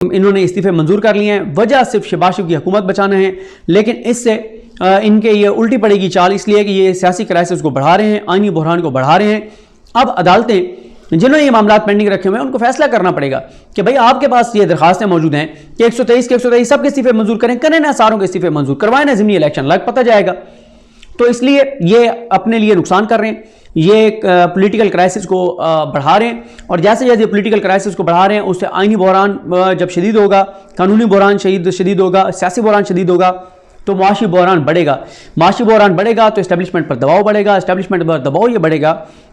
इन्होंने इस्तीफे मंजूर कर लिए हैं। वजह सिर्फ शहबाज शरीफ की हुकूमत बचाना है, लेकिन इससे इनके ये उल्टी पड़ेगी चाल, इसलिए कि ये सियासी क्राइसिस को बढ़ा रहे हैं, आईनी बहरान को बढ़ा रहे हैं। अब अदालतें जिन्होंने ये मामला पेंडिंग रखे हुए हैं उनको फैसला करना पड़ेगा कि भाई आपके पास ये दरखास्तें मौजूद हैं कि 123 के 123 सबके इस्तीफे मंजूर करें ना, सारों के इस्तीफे मंजूर करवाएं ना, ज़िमनी इलेक्शन लग पता जाएगा। तो इसलिए ये अपने लिए नुकसान कर रहे हैं, ये पॉलिटिकल क्राइसिस को बढ़ा रहे हैं, और जैसे जैसे पॉलिटिकल क्राइसिस को बढ़ा रहे हैं उससे आईनी बहरान जब शदीद होगा, कानूनी बहरान शदीद होगा, सियासी बहरान शदीद होगा, तो मुआशी बहरान बढ़ेगा। मुआशी बहरान बढ़ेगा तो इस्टेब्लिशमेंट पर दबाव बढ़ेगा, इस्टेब्लिशमेंट पर दबाव ये बढ़ेगा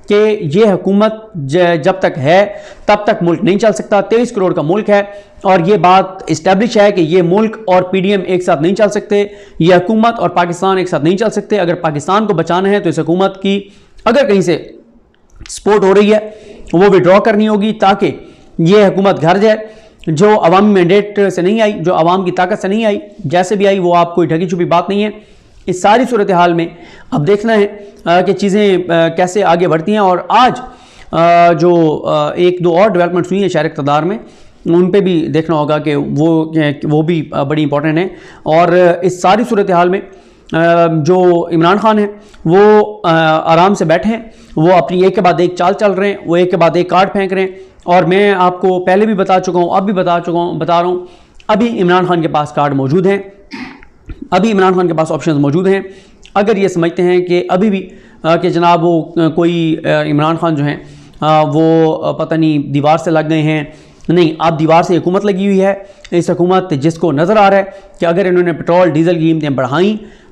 कि ये हुकूमत जब तक है तब तक मुल्क नहीं चल सकता। 23 करोड़ का मुल्क है और ये बात इस्टेब्लिश है कि ये मुल्क और पीडीएम एक साथ नहीं चल सकते, ये हुकूमत और पाकिस्तान एक साथ नहीं चल सकते। अगर पाकिस्तान को बचाना है तो इस हुकूमत की अगर कहीं से सपोर्ट हो रही है वो विड्रॉ करनी होगी, ताकि ये हुकूमत घर जाए जो अवामी मैंडेट से नहीं आई, जो अवाम की ताकत से नहीं आई, जैसे भी आई वो आप कोई ढकी छुपी बात नहीं है। इस सारी सूरत हाल में अब देखना है कि चीज़ें कैसे आगे बढ़ती हैं। और आज जो एक दो और डेवलपमेंट्स हुई हैं शहर इक़्तिदार में, उन पे भी देखना होगा कि वो भी बड़ी इंपॉर्टेंट हैं। और इस सारी सूरत हाल में जो इमरान खान हैं वो आराम से बैठे हैं, वो अपनी एक के बाद एक चाल चल रहे हैं, वो एक के बाद एक कार्ड फेंक रहे हैं। और मैं आपको पहले भी बता चुका हूँ, अब भी बता रहा हूँ, अभी इमरान खान के पास कार्ड मौजूद हैं, अभी इमरान खान के पास ऑप्शंस मौजूद हैं। अगर ये समझते हैं कि अभी भी कि जनाब वो कोई इमरान खान जो हैं वो पता नहीं दीवार से लग गए हैं, नहीं, आप दीवार से हुकूमत लगी हुई है। इस हुकूमत जिसको नज़र आ रहा है कि अगर इन्होंने पेट्रोल डीजल की कीमतें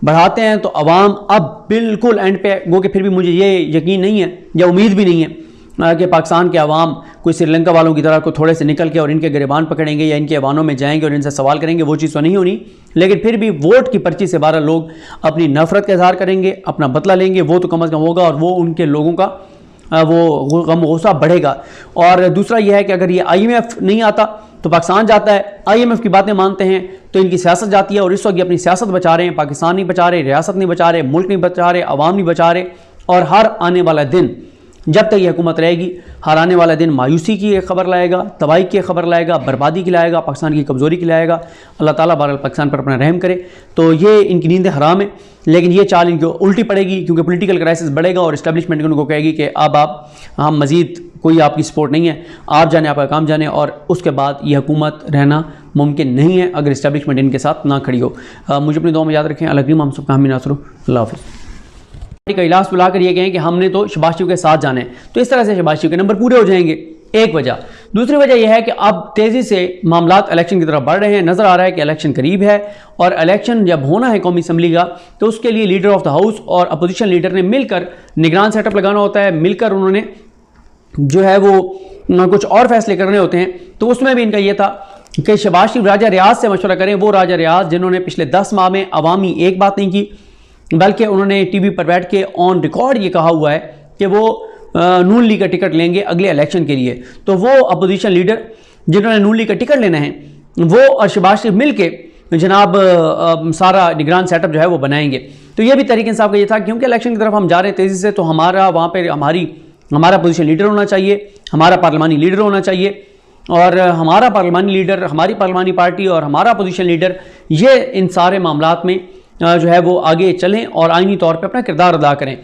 बढ़ाते हैं तो अवाम अब बिल्कुल एंड पे गो के, फिर भी मुझे ये यकीन नहीं है या उम्मीद भी नहीं है कि पाकिस्तान के अवाम कोई श्रीलंका वालों की तरह को थोड़े से निकल के और इनके गिरबान पकड़ेंगे या इनके अवानों में जाएंगे और इनसे सवाल करेंगे, वो चीज़ तो नहीं होनी। लेकिन फिर भी वोट की पर्ची से 12 लोग अपनी नफरत का इजहार करेंगे, अपना बदला लेंगे, वो तो कम अज़ कम होगा, और वो उनके लोगों का वो गम गुस्सा बढ़ेगा। और दूसरा यह है कि अगर ये IMF नहीं आता तो पाकिस्तान जाता है, IMF की बातें मानते हैं तो इनकी सियासत जाती है। और इस वक्त ये अपनी सियासत बचा रहे हैं, पाकिस्तान नहीं बचा रहे, रियासत नहीं बचा रहे, मुल्क नहीं बचा रहे, अवाम नहीं बचा रहे। और हर आने वाला दिन जब तक ये हुकूमत रहेगी, हर आने वाला दिन मायूसी की एक खबर लाएगा, तबाही की खबर लाएगा, बर्बादी की लाएगा, पाकिस्तान की कमज़ोरी की लाएगा। अल्लाह ताला बहरहाल पाकिस्तान पर अपना रहम करे। तो ये इनकी नींदें हराम है, लेकिन ये चाल इनको उल्टी पड़ेगी क्योंकि पॉलिटिकल क्राइसिस बढ़ेगा और इस्टेब्लिशमेंट उनको कहेगी कि अब आप हम मज़ीद कोई आपकी सपोर्ट नहीं है, आप जाने, आपका काम जाने। और उसके बाद ये हुकूमत रहना मुमकिन नहीं है अगर इस्टेब्लिशमेंट इनके साथ ना खड़ी हो। मुझे अपनी दुआ में याद रखें। अल्लाह करीम हम सबका हामी नासर हो। अल्लाह हाफ़िज़। का इलाज बुलाकर ये कहें कि हमने तो शहबाज शरीफ के साथ जाना है, तो इस तरह से शहबाज शरीफ के नंबर पूरे हो जाएंगे, एक वजह। दूसरी वजह यह है कि अब तेज़ी से मामलात इलेक्शन की तरफ बढ़ रहे हैं, नज़र आ रहा है कि इलेक्शन करीब है, और इलेक्शन जब होना है कौमी असम्बली का तो उसके लिए लीडर ऑफ द हाउस और अपोजिशन लीडर ने मिलकर निगरान सेटअप लगाना होता है, मिलकर उन्होंने जो है वो कुछ और फैसले करने होते हैं। तो उसमें भी इनका यह था कि शहबाज शरीफ राजा रियाज से मशवरा करें, वो राजा रियाज जिन्होंने पिछले 10 माह में अवामी एक बात नहीं की, बल्कि उन्होंने टीवी पर बैठ के ऑन रिकॉर्ड ये कहा हुआ है कि वो नून लीग का टिकट लेंगे अगले इलेक्शन के लिए। तो वो अपोजिशन लीडर जिन्होंने नून लीग का टिकट लेना है वो और शहबाज शरीफ मिल के जनाब सारा निगरान सेटअप जो है वो बनाएंगे। तो ये भी तरीके इंसाफ का ये था, क्योंकि इलेक्शन की तरफ हम जा रहे हैं तेज़ी से, तो हमारा वहाँ पर हमारा अपोजिशन लीडर होना चाहिए, हमारा पार्लिमानी लीडर होना चाहिए, और हमारा पार्लिमानी लीडर, हमारी पार्लिमानी पार्टी और हमारा अपोजिशन लीडर ये इन सारे मामलात में जो है वो आगे चलें और आईनी तौर पे अपना किरदार अदा करें।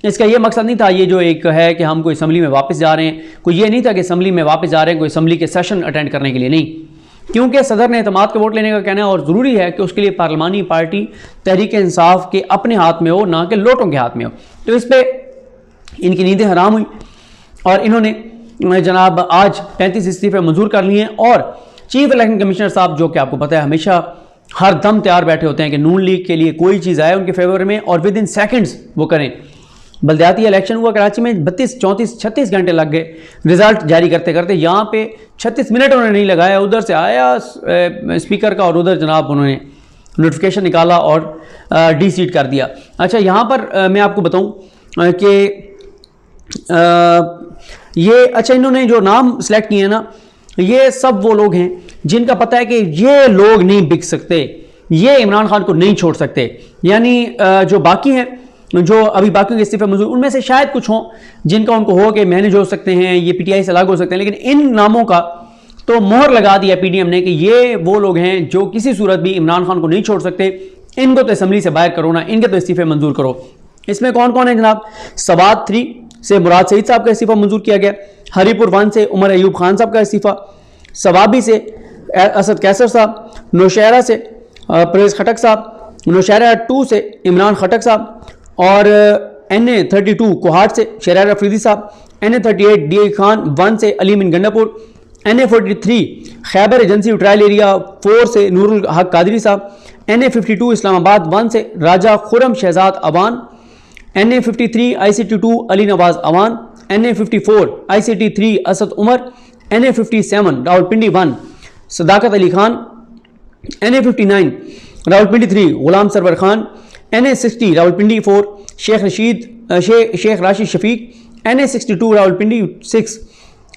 इसका ये मकसद नहीं था ये जो एक है कि हम कोई असम्बली में वापस जा रहे हैं, कोई ये नहीं था कि असम्बली में वापस जा रहे हैं कोई असम्बली के सेशन अटेंड करने के लिए, नहीं, क्योंकि सदर ने एतमाद के वोट लेने का कहना है और ज़रूरी है कि उसके लिए पार्लिमानी पार्टी तहरीक इंसाफ के अपने हाथ में हो, ना कि लोटों के हाथ में हो। तो इस पर इनकी नींदें हराम हुई और इन्होंने जनाब आज 35 इस्तीफे मंजूर कर लिए हैं। और चीफ इलेक्शन कमिश्नर साहब, जो कि आपको पता है हमेशा हर दम तैयार बैठे होते हैं कि नून लीग के लिए कोई चीज़ आए उनके फेवर में और विद इन सेकेंड्स वो करें। बल्दियाती इलेक्शन हुआ कराची में, 32, 34, 36 घंटे लग गए रिजल्ट जारी करते करते। यहाँ पे 36 मिनट उन्होंने नहीं लगाया, उधर से आया स्पीकर का और उधर जनाब उन्होंने नोटिफिकेशन निकाला और डी-सीट कर दिया। अच्छा, यहाँ पर मैं आपको बताऊँ कि ये अच्छा इन्होंने जो नाम सेलेक्ट किए हैं ना, ये सब वो लोग हैं जिनका पता है कि ये लोग नहीं बिक सकते, ये इमरान खान को नहीं छोड़ सकते। यानी जो बाकी हैं, जो अभी बाकी के इस्तीफे मंजूर, उनमें से शायद कुछ हों जिनका उनको हो कि मैनेज हो सकते हैं, ये PTI से अलग हो सकते हैं, लेकिन इन नामों का तो मोहर लगा दिया पीडीएम ने कि ये वो लोग हैं जो किसी सूरत भी इमरान खान को नहीं छोड़ सकते, इनको तो असम्बली से बाहर करो ना, इनके तो इस्तीफे मंजूर करो। इसमें कौन कौन है जनाब? सवात 3 से मुराद सईद साहब का इस्तीफा मंजूर किया गया, हरीपुर 1 से उमर अयूब खान साहब का इस्तीफा, सवाबी से असद कैसर साहब, नौशहरा से परवेज खटक साहब, नौशहरा 2 से इमरान खटक साहब, और NA32 कोहाट से शरार अफरीदी साहब, NA38 DA खान 1 से अली मिन Gandapur, NA43 Khyber agency trial area 4 से नूरुल हक कादरी साहब, NA52 इस्लामाबाद 1 से Raja Khurram Shahzad Awan, NA53 ICT2 Ali Nawaz Awan, NA54 ICT3 Asad Umar, NA57 Rawalpindi 1 Sadaqat Ali Khan, NA59 Rawalpindi 3 Ghulam Sarwar Khan, NA60 Rawalpindi 4 Sheikh Rashid Shafique, NA62 Rawalpindi 6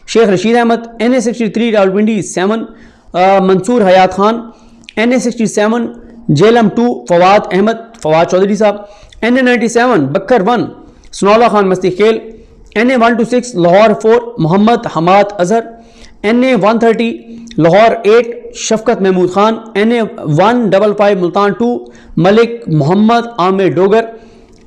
Sheikh Rasheed Ahmed, NA63 Rawalpindi 7 Mansoor Hayat Khan, NA67 Jhelum 2 Fawad Ahmed Fawad Chaudhry sahab, NA97 Bhakkar 1 Sanaullah Khan Masti Khel, NA126 Lahore 4 Mohammad Hammad Azhar, NA130 Lahore 8 Shafqat Mahmood Khan, NA155 Multan 2 Malik Mohammad Amir Dogar,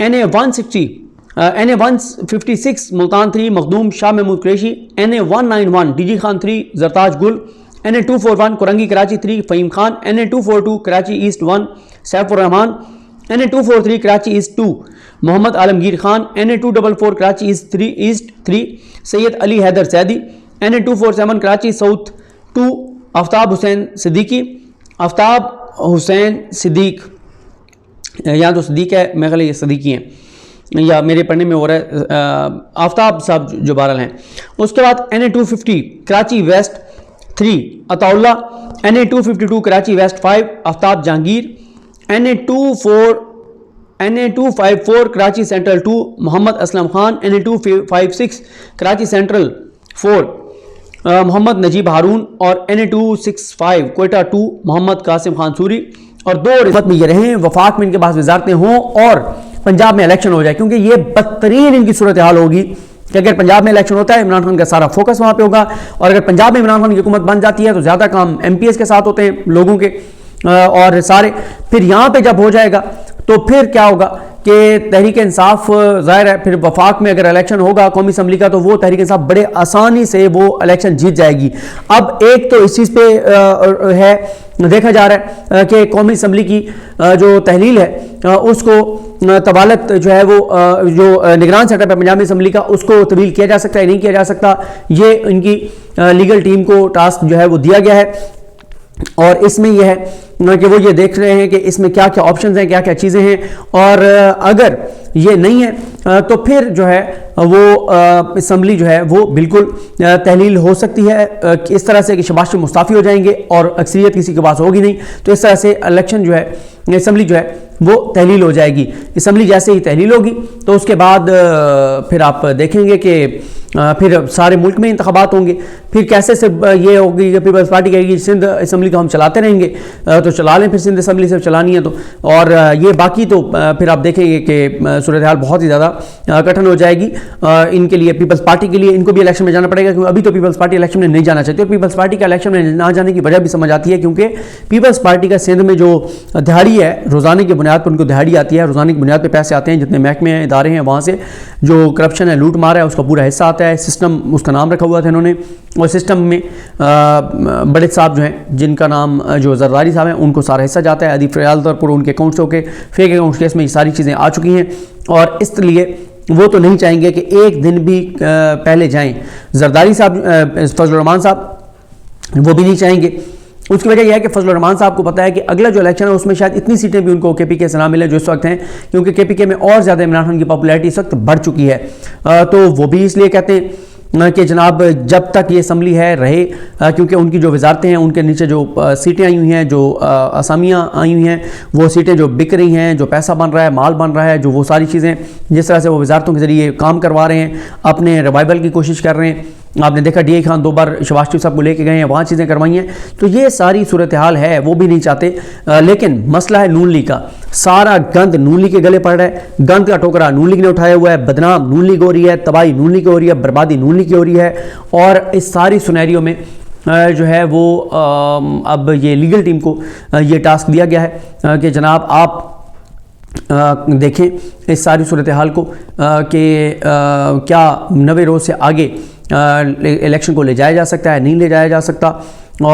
NA156 Multan 3 Makhdoom Shah Mahmood Qureshi, NA191 DG Khan 3 Zartaj Gul, NA241 Korangi Karachi 3 Faheem Khan, NA242 Karachi East 1 Saifur Rehman, NA243 Karachi East 2 Mohammad Alamgir Khan, NA244 Karachi East 3 Syed Ali Haider Zaidi, NA247 Karachi South 2 Aftab Hussain Siddiqui, Aftab Hussain Siddiq, यहाँ तो सिद्दीक है, मैं ख्याल ये सिद्दीकी हैं या मेरे पढ़ने में हो रहा है आफ्ताब साहब जो बहरहाल हैं। उसके बाद NA250 Karachi West 3 Ataullah, NA252 Karachi West 5 Aftab Jahangir, NA254 Karachi Central 2 Mohammad Aslam Khan, NA256 Karachi Central 4 Mohammad Najeeb Haroon, और NA265 कोयटा 2 मोहम्मद कासिम खान सूरी। और 2 रिश्वत में ये रहें, वफाक में इनके पास वजारतें हों और पंजाब में इलेक्शन हो जाए, क्योंकि ये बदतरीन इनकी सूरत हाल होगी कि अगर पंजाब में इलेक्शन होता है इमरान खान का सारा फोकस वहाँ पे होगा, और अगर पंजाब में इमरान खान की हुकूमत बन जाती है तो ज़्यादा काम MPs के साथ होते हैं लोगों के, और सारे फिर यहाँ पे जब हो जाएगा तो फिर क्या होगा कि तहरीक इंसाफ ज़ाहिर है फिर वफाक में अगर इलेक्शन होगा कौमी असम्बली का तो वो तहरीक इंसाफ बड़े आसानी से वो इलेक्शन जीत जाएगी। अब एक तो इस चीज़ पे है देखा जा रहा है कि कौमी असम्बली की जो तहलील है उसको तबालत जो है वो जो निगरान सेटअप है पंजाबी असम्बली का उसको तब्दील किया जा सकता है नहीं किया जा सकता, ये इनकी लीगल टीम को टास्क जो है वो दिया गया है। और इसमें यह है कि वो ये देख रहे हैं कि इसमें क्या क्या ऑप्शंस हैं, क्या क्या चीज़ें हैं, और अगर ये नहीं है तो फिर जो है वो असम्बली जो है वो बिल्कुल तहलील हो सकती है इस तरह से कि शहबाज शरीफ मुस्ताफ़ी हो जाएंगे और अक्सरियत किसी के पास होगी नहीं, तो इस तरह से इलेक्शन जो है असम्बली जो है वो तहलील हो जाएगी। असम्बली जैसे ही तहलील होगी तो उसके बाद फिर आप देखेंगे कि फिर सारे मुल्क में इंतखाबात होंगे, फिर कैसे से ये होगी कि पीपल्स पार्टी कहेगी सिंध असम्बली तो हम चलाते रहेंगे, तो चला लें फिर सिंध असम्बली से चलानी है तो, और ये बाकी तो फिर आप देखेंगे कि सूरत हाल बहुत ही ज़्यादा कठिन हो जाएगी इनके लिए, पीपल्स पार्टी के लिए। इनको भी इलेक्शन में जाना पड़ेगा क्योंकि अभी तो पीपल्स पार्टी इलेक्शन में नहीं जाना चाहती, और पीपल्स पार्टी का इलेक्शन में ना जाने की वजह भी समझ आती है क्योंकि पीपल्स पार्टी का सिंध में जो दिहाड़ी है रोज़ाना की बुनियाद पर उनको दिहाड़ी आती है, रोज़ाना की बुनियाद पर पैसे आते हैं, जितने महकमे हैं इदारे हैं वहाँ से जो करप्शन है लूट मार है उसका पूरा हिस्सा आता है। सिस्टम उसका नाम रखा हुआ था इन्होंने, और सिस्टम में बड़े साहब जो हैं जिनका नाम जो जरदारी साहब हैं उनको सारा हिस्सा जाता है, अदी फ़याल तौर पर उनके अकाउंट्स होकर फेक अकाउंट्स केस में ये सारी चीज़ें आ चुकी हैं, और इसलिए वो तो नहीं चाहेंगे कि एक दिन भी पहले जाएं। जरदारी साहब फजल रहमान साहब वो भी नहीं चाहेंगे। उसकी वजह यह है कि फजल रहमान साहब को पता है कि अगला जो इलेक्शन है उसमें शायद इतनी सीटें भी उनको KPK से ना मिले जो इस वक्त हैं, क्योंकि KPK में और ज़्यादा इमरान खान की पॉपुलैरिटी इस वक्त बढ़ चुकी है। तो वो भी इसलिए कहते हैं कि जनाब जब तक ये असम्बली है रहे, क्योंकि उनकी जो वजारतें हैं उनके नीचे जो सीटें आई हुई हैं, जो असामियाँ आई हुई हैं, वो सीटें जो बिक रही हैं, जो पैसा बन रहा है, माल बन रहा है, जो वो सारी चीज़ें जिस तरह से वो वजारतों के ज़रिए काम करवा रहे हैं, अपने रिवाइवल की कोशिश कर रहे हैं। आपने देखा DA खान 2 बार शहबाज शरीफ साहब को लेके गए हैं, वहाँ चीज़ें करवाई हैं, तो ये सारी सूरत हाल है, वो भी नहीं चाहते। लेकिन मसला है नून लीग का, सारा गंद नून लीग के गले पड़ रहा है, गंद का टोकरा नून लीग ने उठाया हुआ है, बदनाम नून लीग हो रही है, तबाही नून लीग हो रही है, बर्बादी नून लीग की हो रही है, और इस सारी सुनहरियों में जो है वो अब ये लीगल टीम को ये टास्क दिया गया है कि जनाब आप देखें इस सारी सूरत हाल को कि क्या 90 रोज़ से आगे इलेक्शन को ले जाया जा सकता है, नहीं ले जाया जा सकता। और